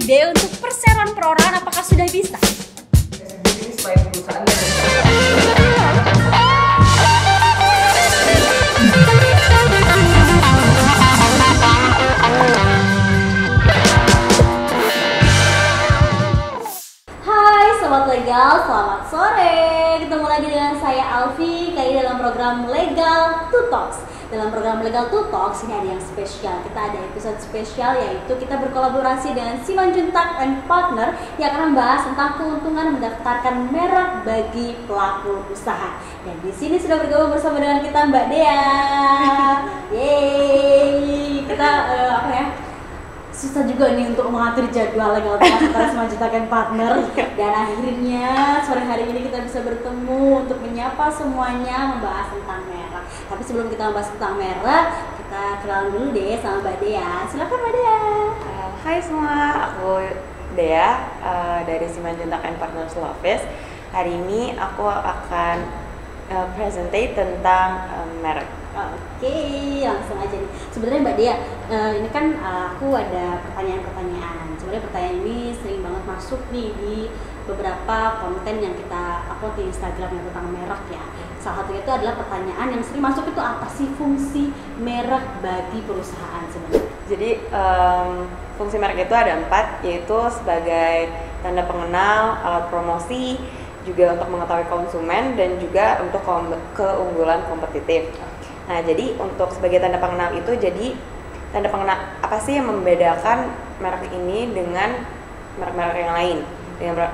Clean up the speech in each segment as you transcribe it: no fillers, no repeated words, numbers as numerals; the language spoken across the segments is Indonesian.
ide untuk perseroan perorangan apakah sudah bisa? Ini sebagai perusahaan dan Hai Sobat Legal, selamat sore. Ketemu lagi dengan saya Alfi, kali ini dalam program Legal to Talks. Dalam program Legal to Talks ini ada yang spesial. Kita ada episode spesial, yaitu kita berkolaborasi dengan Simanjuntak and Partner yang akan membahas tentang keuntungan mendaftarkan merek bagi pelaku usaha. Dan di sini sudah bergabung bersama dengan kita Mbak Dea. Yeay, kita susah juga nih untuk mengatur jadwal Legal Talks antara Simanjuntak and Partner. Dan akhirnya sore hari ini kita bisa bertemu untuk menyapa semuanya, membahas tentang merek. Tapi sebelum kita membahas tentang merek, kita kenalan dulu deh sama Mbak Dea. Silakan Mbak Dea. Hai semua, aku Dea dari Simanjuntak and Partners Law Office. Hari ini aku akan presentate tentang merek. Oke, langsung aja nih. Sebenarnya Mbak Dea, ini kan aku ada pertanyaan-pertanyaan. Sebenarnya pertanyaan ini sering banget masuk nih di beberapa konten yang kita upload di Instagram yang tentang merek ya. Salah satu itu adalah pertanyaan yang sering masuk itu, apa sih fungsi merek bagi perusahaan sebenarnya? Jadi fungsi merek itu ada 4, yaitu sebagai tanda pengenal, alat promosi, juga untuk mengetahui konsumen, dan juga untuk keunggulan kompetitif. Nah, jadi untuk sebagai tanda pengenal itu, jadi tanda pengenal apa sih yang membedakan merek ini dengan merek-merek yang lain,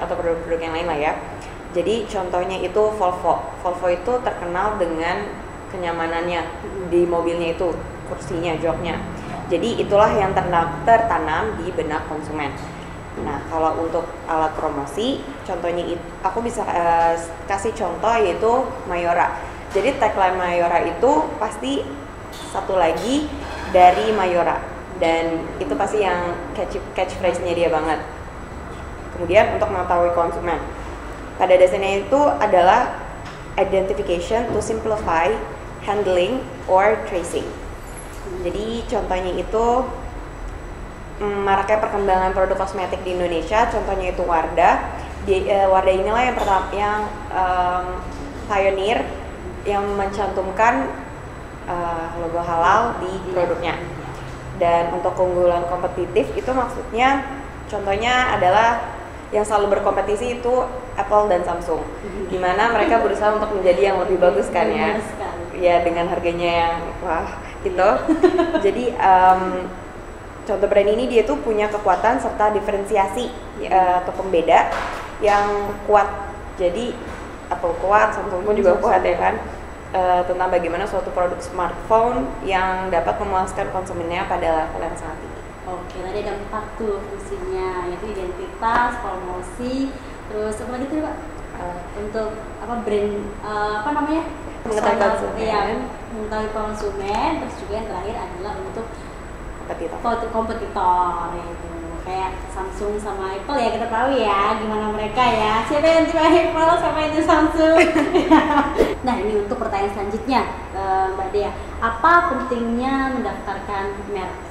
atau produk-produk yang lain lah ya. Jadi contohnya itu Volvo. Volvo itu terkenal dengan kenyamanannya di mobilnya itu, kursinya, joknya. Jadi itulah yang tertanam di benak konsumen. Nah, kalau untuk alat promosi, contohnya aku bisa kasih contoh yaitu Mayora. Jadi tagline Mayora itu pasti satu lagi dari Mayora, dan itu pasti yang catchphrase-nya dia banget. Kemudian untuk mengetahui konsumen, pada dasarnya itu adalah identification to simplify handling or tracing. Jadi contohnya itu maraknya perkembangan produk kosmetik di Indonesia, contohnya itu Wardah. Wardah inilah yang pertama, yang pioneer yang mencantumkan logo halal di produknya. Dan untuk keunggulan kompetitif itu maksudnya contohnya adalah yang selalu berkompetisi itu Apple dan Samsung, dimana mereka berusaha untuk menjadi yang lebih bagus kan ya, ya dengan harganya yang wah gitu. Jadi contoh brand ini dia tuh punya kekuatan serta diferensiasi atau pembeda yang kuat. Jadi Apple kuat, Samsung pun juga kuat ya kan, tentang bagaimana suatu produk smartphone yang dapat memuaskan konsumennya pada level yang sangat tinggi. Oke, tadi ada 4 tuh fungsinya, yaitu identitas, promosi, terus apa lagi tuh Pak? Untuk apa brand, apa namanya? Mengetahui konsumen. Iya, mengetahui konsumen, terus juga yang terakhir adalah untuk kompetitor itu. Kayak Samsung sama Apple ya, kita tahu ya gimana mereka ya. Siapa yang tipe Apple, siapa yang tipe Samsung. Nah, ini untuk pertanyaan selanjutnya, Mbak Dea, apa pentingnya mendaftarkan merek?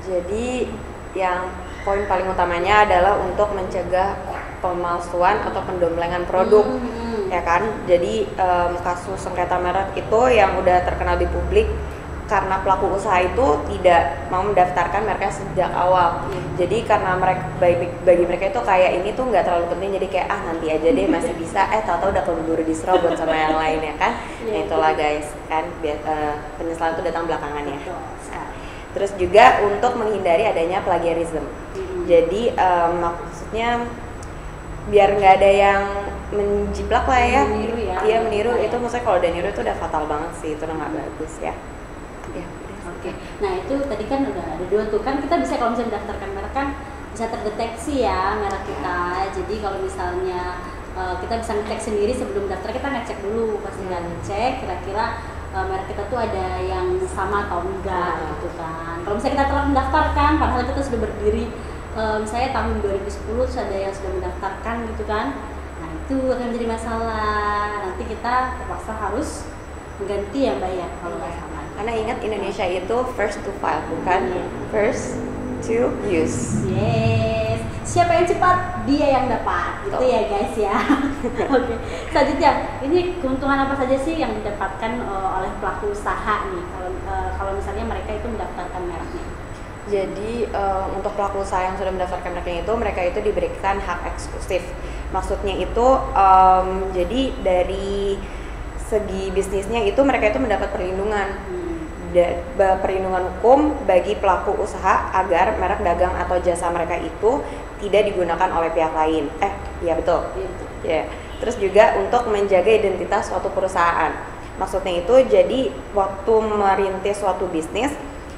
Jadi yang poin paling utamanya adalah untuk mencegah pemalsuan atau pendomblengan produk, ya kan. Jadi kasus sengketa merek itu yang udah terkenal di publik karena pelaku usaha itu tidak mau mendaftarkan mereknya sejak awal. Jadi karena bagi mereka itu kayak ini tuh nggak terlalu penting, jadi kayak nanti aja deh, masih bisa, tahu-tahu udah keburu diserobot sama yang lain ya kan. Nah itulah guys kan, penyesalan itu datang belakangan ya. Terus juga untuk menghindari adanya plagiarism. Jadi maksudnya biar nggak ada yang menjiplak lah ya. Meniru ya. Iya meniru itu, maksudnya kalau udah niru itu udah fatal banget sih, itu udah nggak bagus ya. Ya. Oke. Nah itu tadi kan udah ada 2 tuh kan, kita bisa kalau misalnya mendaftarkan merek kan bisa terdeteksi ya merek kita. Jadi kalau misalnya kita bisa ngecek sendiri sebelum daftar, kita ngecek dulu, pasti ngecek kira-kira merek kita tuh ada yang sama atau enggak gitu kan. Kalau misalnya kita telah mendaftarkan padahal kita sudah berdiri misalnya tahun 2010 terus ada yang sudah mendaftarkan gitu kan, nah itu akan menjadi masalah. Nanti kita terpaksa harus mengganti ya Mbak ya kalau nggak sama. Karena ingat Indonesia itu first to file, bukan first to use. Yes. siapa yang cepat dia yang dapat, gitu ya guys ya. Oke, selanjutnya ini keuntungan apa saja sih yang didapatkan oleh pelaku usaha nih kalau misalnya mereka itu mendaftarkan mereknya? Jadi untuk pelaku usaha yang sudah mendaftarkan mereknya itu, mereka itu diberikan hak eksklusif. Maksudnya itu jadi dari segi bisnisnya itu mereka itu mendapat perlindungan. Perlindungan hukum bagi pelaku usaha agar merek dagang atau jasa mereka itu tidak digunakan oleh pihak lain. Iya betul. Ya. Terus juga untuk menjaga identitas suatu perusahaan. Maksudnya itu jadi waktu merintis suatu bisnis,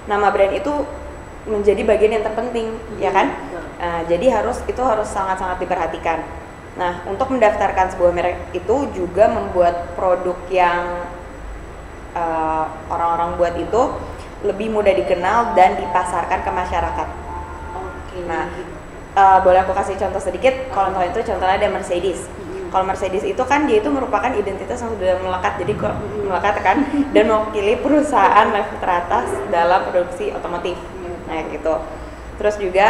nama brand itu menjadi bagian yang terpenting, ya kan? Jadi itu harus sangat-sangat diperhatikan. Nah, untuk mendaftarkan sebuah merek itu juga membuat produk yang orang-orang buat itu lebih mudah dikenal dan dipasarkan ke masyarakat. Oke. Nah, boleh aku kasih contoh sedikit? Kalau itu contohnya ada Mercedes. Kalau Mercedes itu kan dia itu merupakan identitas yang sudah melekat, jadi melekat kan, dan mewakili perusahaan level teratas dalam produksi otomotif. Nah gitu. Terus juga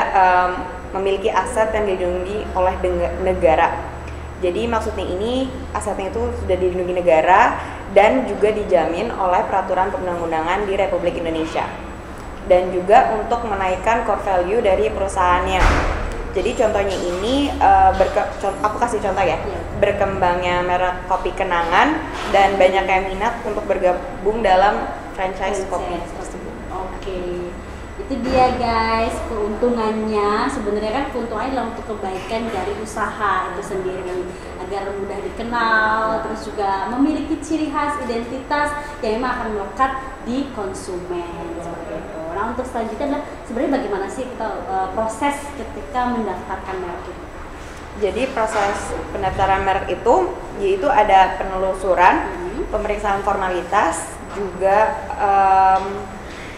memiliki aset yang dilindungi oleh negara. Jadi maksudnya ini asetnya itu sudah dilindungi negara dan juga dijamin oleh peraturan perundang-undangan di Republik Indonesia. Dan juga untuk menaikkan core value dari perusahaannya. Jadi contohnya ini, aku kasih contoh ya, berkembangnya merek kopi kenangan dan banyak yang minat untuk bergabung dalam franchise kopi tersebut. Oke. Itu dia guys, keuntungannya sebenarnya kan keuntungannya adalah untuk kebaikan dari usaha itu sendiri agar mudah dikenal, terus juga memiliki ciri khas identitas yang memang akan melekat di konsumen seperti itu. Nah untuk selanjutnya adalah sebenarnya bagaimana sih kita proses ketika mendaftarkan merek itu? Jadi proses pendaftaran merek itu yaitu ada penelusuran, pemeriksaan formalitas, juga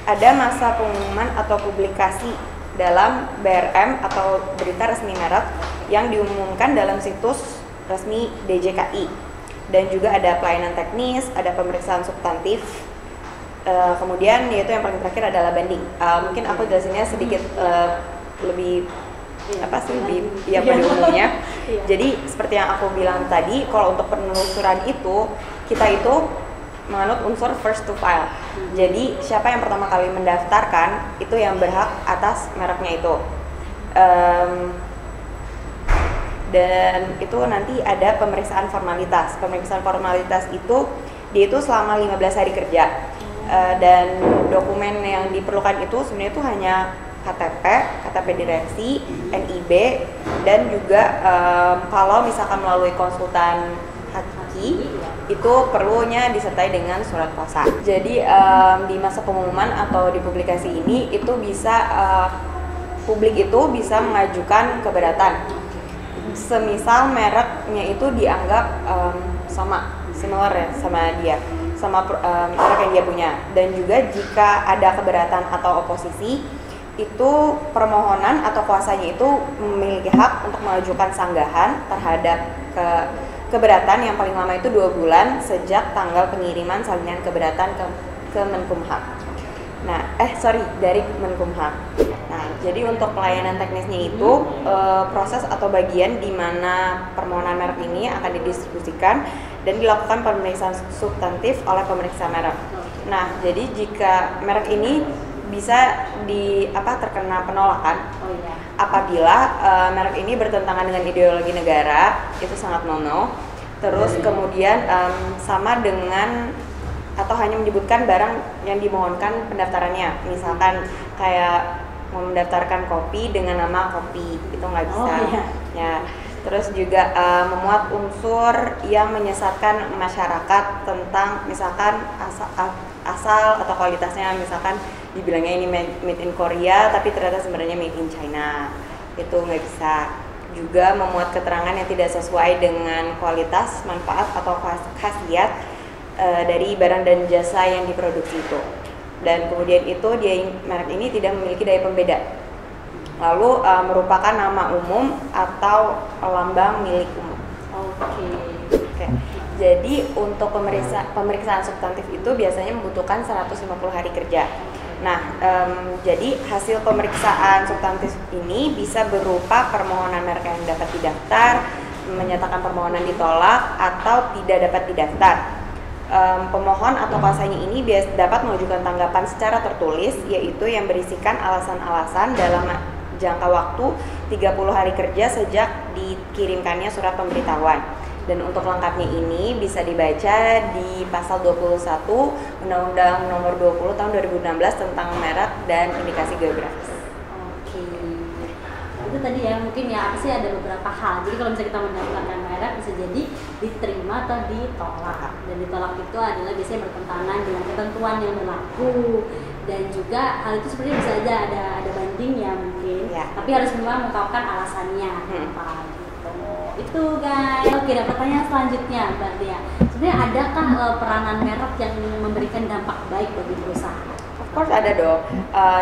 ada masa pengumuman atau publikasi dalam BRM atau berita resmi merek yang diumumkan dalam situs resmi DJKI, dan juga ada pelayanan teknis, ada pemeriksaan substantif, kemudian yaitu yang paling terakhir adalah banding. Mungkin aku jelasinnya sedikit lebih lebih pada umumnya. Jadi seperti yang aku bilang tadi, kalau untuk penelusuran itu kita itu menganut unsur first to file. Jadi siapa yang pertama kali mendaftarkan itu yang berhak atas mereknya itu. Dan itu nanti ada pemeriksaan formalitas. Pemeriksaan formalitas itu dia itu selama 15 hari kerja. Dan dokumen yang diperlukan itu sebenarnya itu hanya KTP direksi, NIB, dan juga kalau misalkan melalui konsultan haki itu perlunya disertai dengan surat kuasa. Jadi di masa pengumuman atau di publikasi ini itu bisa publik itu bisa mengajukan keberatan. Semisal mereknya itu dianggap similar ya sama dia, sama merek yang dia punya. Dan juga jika ada keberatan atau oposisi, itu permohonan atau kuasanya itu memiliki hak untuk mengajukan sanggahan terhadap keberatan yang paling lama itu 2 bulan sejak tanggal pengiriman salinan keberatan ke Menkumham. Dari Menkumham. Nah, jadi untuk pelayanan teknisnya itu proses atau bagian di mana permohonan merek ini akan didistribusikan dan dilakukan pemeriksaan substantif oleh pemeriksa merek. Nah, jadi jika merek ini bisa terkena penolakan apabila merek ini bertentangan dengan ideologi negara, itu sangat no. Terus kemudian sama dengan atau hanya menyebutkan barang yang dimohonkan pendaftarannya, misalkan kayak mau mendaftarkan kopi dengan nama kopi, itu nggak bisa. Ya. Terus juga memuat unsur yang menyesatkan masyarakat tentang misalkan asal atau kualitasnya, misalkan dibilangnya ini made in Korea tapi ternyata sebenarnya made in China, itu nggak bisa. Juga memuat keterangan yang tidak sesuai dengan kualitas, manfaat atau khasiat dari barang dan jasa yang diproduksi itu. Dan kemudian itu merek ini tidak memiliki daya pembeda. Lalu merupakan nama umum atau lambang milik umum. Oke. Jadi untuk pemeriksaan substantif itu biasanya membutuhkan 150 hari kerja. Nah, jadi hasil pemeriksaan substantif ini bisa berupa permohonan merek yang dapat didaftar, menyatakan permohonan ditolak, atau tidak dapat didaftar. Pemohon atau kuasanya ini dapat mengajukan tanggapan secara tertulis, yaitu yang berisikan alasan-alasan dalam jangka waktu 30 hari kerja sejak dikirimkannya surat pemberitahuan. Dan untuk lengkapnya ini bisa dibaca di pasal 21 Undang-Undang Nomor 20 Tahun 2016 tentang merek dan indikasi geografis. Oke. Itu tadi ya, mungkin ya apa sih, ada beberapa hal. Jadi kalau misalnya kita mendaftarkan merek bisa jadi diterima atau ditolak. Dan ditolak itu adalah biasanya bertentangan dengan ketentuan yang berlaku. Dan juga hal itu sebenarnya bisa aja ada bandingnya mungkin. Ya. Tapi harus memang mengungkapkan alasannya apa gitu. Itu guys. Oke, ada pertanyaan selanjutnya Mbak Dea. Sebenarnya adakah peranan merek yang memberikan dampak baik bagi perusahaan? Of course ada dong.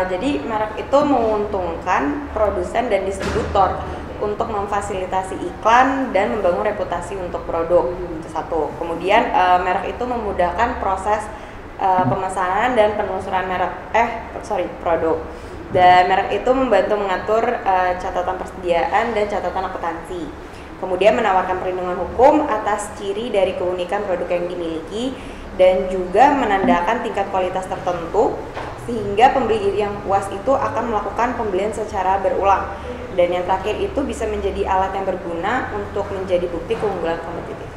Jadi merek itu menguntungkan produsen dan distributor untuk memfasilitasi iklan dan membangun reputasi untuk produk. Itu satu. Kemudian merek itu memudahkan proses pemesanan dan penelusuran produk. Dan merek itu membantu mengatur catatan persediaan dan catatan akuntansi. Kemudian menawarkan perlindungan hukum atas ciri dari keunikan produk yang dimiliki dan juga menandakan tingkat kualitas tertentu sehingga pembeli yang puas itu akan melakukan pembelian secara berulang. Dan yang terakhir itu bisa menjadi alat yang berguna untuk menjadi bukti keunggulan kompetitif.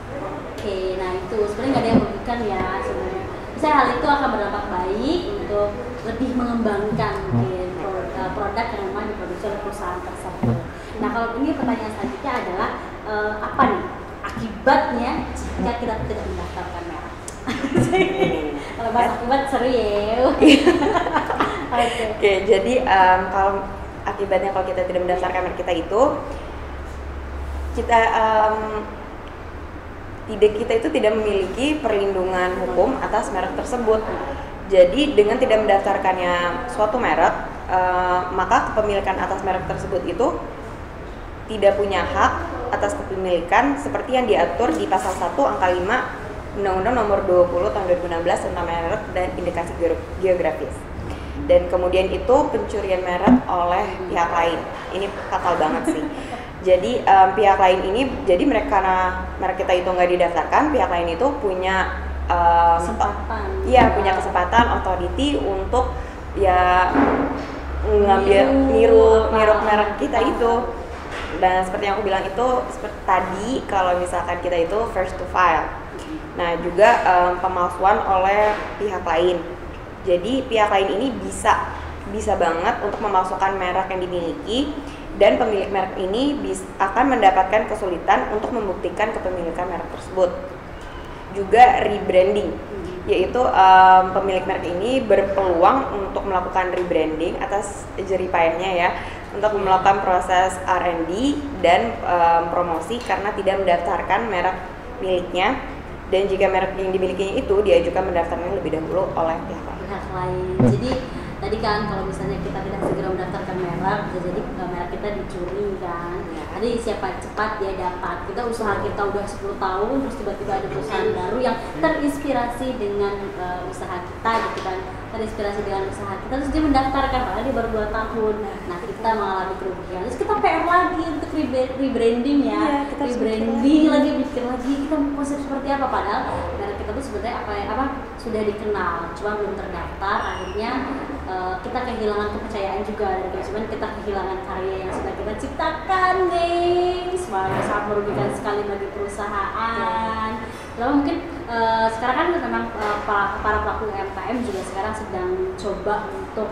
Oke, nah itu sebenarnya nggak ada yang merugikan ya sebenarnya. Misalnya hal itu akan berdampak baik untuk lebih mengembangkan mungkin produk yang memang diproduksi oleh perusahaan tersebut. Nah kalau ini pertanyaan selanjutnya adalah apa nih akibatnya jika kita tidak mendaftarkan merek? Kalau bahas akibat seru ya. Oke, jadi kalau akibatnya kalau kita tidak mendaftarkan merek kita itu kita itu tidak memiliki perlindungan hukum atas merek tersebut. Jadi dengan tidak mendaftarkannya suatu merek, maka kepemilikan atas merek tersebut itu tidak punya hak atas kepemilikan seperti yang diatur di pasal 1 angka 5 Undang-Undang Nomor 20 Tahun 2016 tentang merek dan indikasi geografis. Dan kemudian itu pencurian merek oleh pihak lain. Ini fatal banget sih. Jadi pihak lain ini, jadi merek kita itu nggak didaftarkan, pihak lain itu punya kesempatan. Iya, punya kesempatan authority untuk ya niru merek kita itu. Dan seperti yang aku bilang itu seperti tadi, kalau misalkan kita itu first to file. Nah juga pemalsuan oleh pihak lain. Jadi pihak lain ini bisa banget untuk memalsukan merek yang dimiliki, dan pemilik merek ini akan mendapatkan kesulitan untuk membuktikan kepemilikan merek tersebut. Juga rebranding, yaitu pemilik merek ini berpeluang untuk melakukan rebranding atas jeripayahnya ya, untuk melakukan proses R&D dan promosi karena tidak mendaftarkan merek miliknya. Dan jika merek yang dimilikinya itu diajukan mendaftarnya lebih dahulu oleh pihak lain. Jadi tadi kan kalau misalnya kita tidak segera mendaftarkan merek, bisa jadi merek kita dicuri kan. Jadi siapa cepat dia dapat. Kita usaha kita udah 10 tahun, terus tiba-tiba ada perusahaan baru yang terinspirasi dengan usaha kita gitu kan. Terinspirasi dengan usaha kita, terus dia mendaftarkan, padahal dia baru 2 tahun. Nah kita mengalami kerugian. Terus kita PR lagi untuk rebranding ya. Kita rebranding lagi, mikir lagi kita mau konsep seperti apa, padahal merek kita tuh sebenarnya apa sudah dikenal, cuma belum terdaftar. Akhirnya kita kehilangan kepercayaan juga dari konsumen, kita kehilangan karya yang sudah kita ciptakan, guys. Sangat merugikan sekali bagi perusahaan. Lalu mungkin sekarang kan memang para pelaku UMKM juga sekarang sedang coba untuk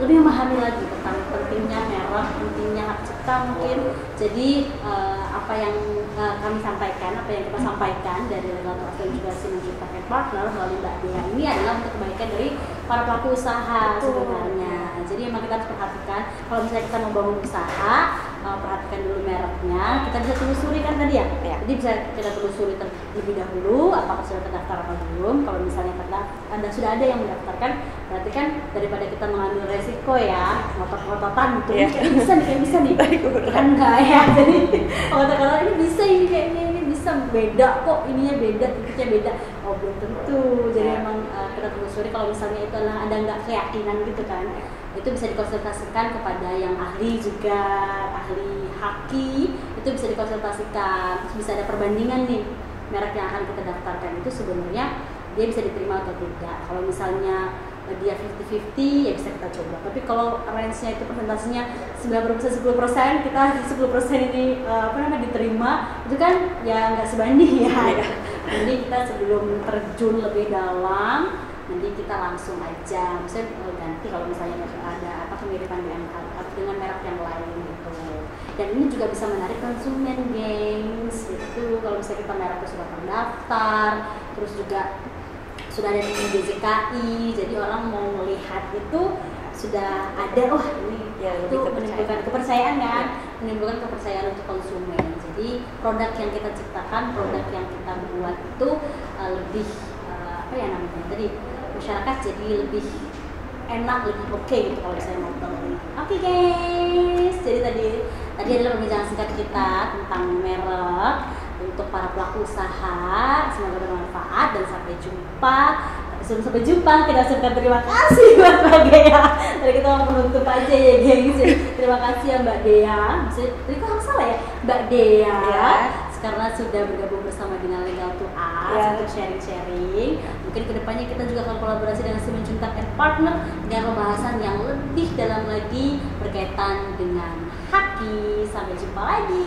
lebih memahami lagi tentang pentingnya merek, pentingnya hak cipta mungkin. Jadi apa yang kami sampaikan, apa yang kita sampaikan dari Legal to dan juga si menciptakan partner melalui Mbak Dea ini adalah untuk kebaikan dari para pelaku usaha sebenarnya. Jadi memang kita harus perhatikan kalau misalnya kita mau bangun usaha, perhatikan dulu mereknya. Kita bisa telusuri kan tadi ya. Jadi bisa kita telusuri terlebih dahulu apakah sudah terdaftar atau belum. Kalau misalnya sudah ada yang mendaftarkan, berarti kan daripada kita mengambil resiko ya, ngotot-ngototan gitu. Kayak bisa nih, kan enggak ya. Jadi ngotot-ngototan ini bisa ini kayaknya ini bisa beda kok, ininya beda, titiknya beda. Oh belum tentu. Jadi memang kita telusuri kalau misalnya itu adalah ada nggak keyakinan gitu kan, itu bisa dikonsultasikan kepada yang ahli juga, ahli haki itu bisa dikonsultasikan. Terus bisa ada perbandingan nih merek yang akan kita daftarkan itu sebenarnya dia bisa diterima atau tidak. Kalau misalnya dia 50-50 ya bisa kita coba. Tapi kalau range-nya itu persentasenya 90% 10%, kita 10% ini diterima, itu kan ya nggak sebanding ya. Jadi kita sebelum terjun lebih dalam, nanti kita langsung aja misalnya ganti kalau misalnya ada kemiripan dengan merek yang lain gitu. Dan ini juga bisa menarik konsumen, gengs gitu. Kalau misalnya kita mereknya sudah terdaftar, terus juga sudah ada di DJKI, jadi orang mau melihat itu sudah ada, ini ya, itu menimbulkan kepercayaan kan, menimbulkan kepercayaan untuk konsumen. Jadi produk yang kita ciptakan, produk yang kita buat itu lebih tadi masyarakat jadi lebih enak, lebih oke gitu kalau saya mau beli. Oke guys, jadi tadi adalah perbincangan singkat kita tentang merek untuk para pelaku usaha. Semoga bermanfaat dan sampai jumpa. Sebelum sampai jumpa, kita ucapkan terima kasih buat Mbak Dea. Tadi kita mau menutup aja ya gengs. Terima kasih ya Mbak Dea. Tadi kok salah ya Mbak Dea ya. Karena sudah bergabung bersama dengan Legal to Us untuk sharing-sharing. Mungkin kedepannya kita juga akan kolaborasi dengan Simenjuntak and Partner dengan pembahasan yang lebih dalam lagi berkaitan dengan haki. Sampai jumpa lagi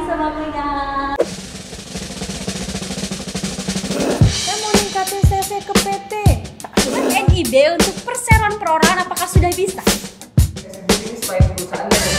sama Legal. Saya mau ningkatin CV ke PT. Buat NIB untuk perseroan perorangan apakah sudah bisa? Bisnis by perusahaan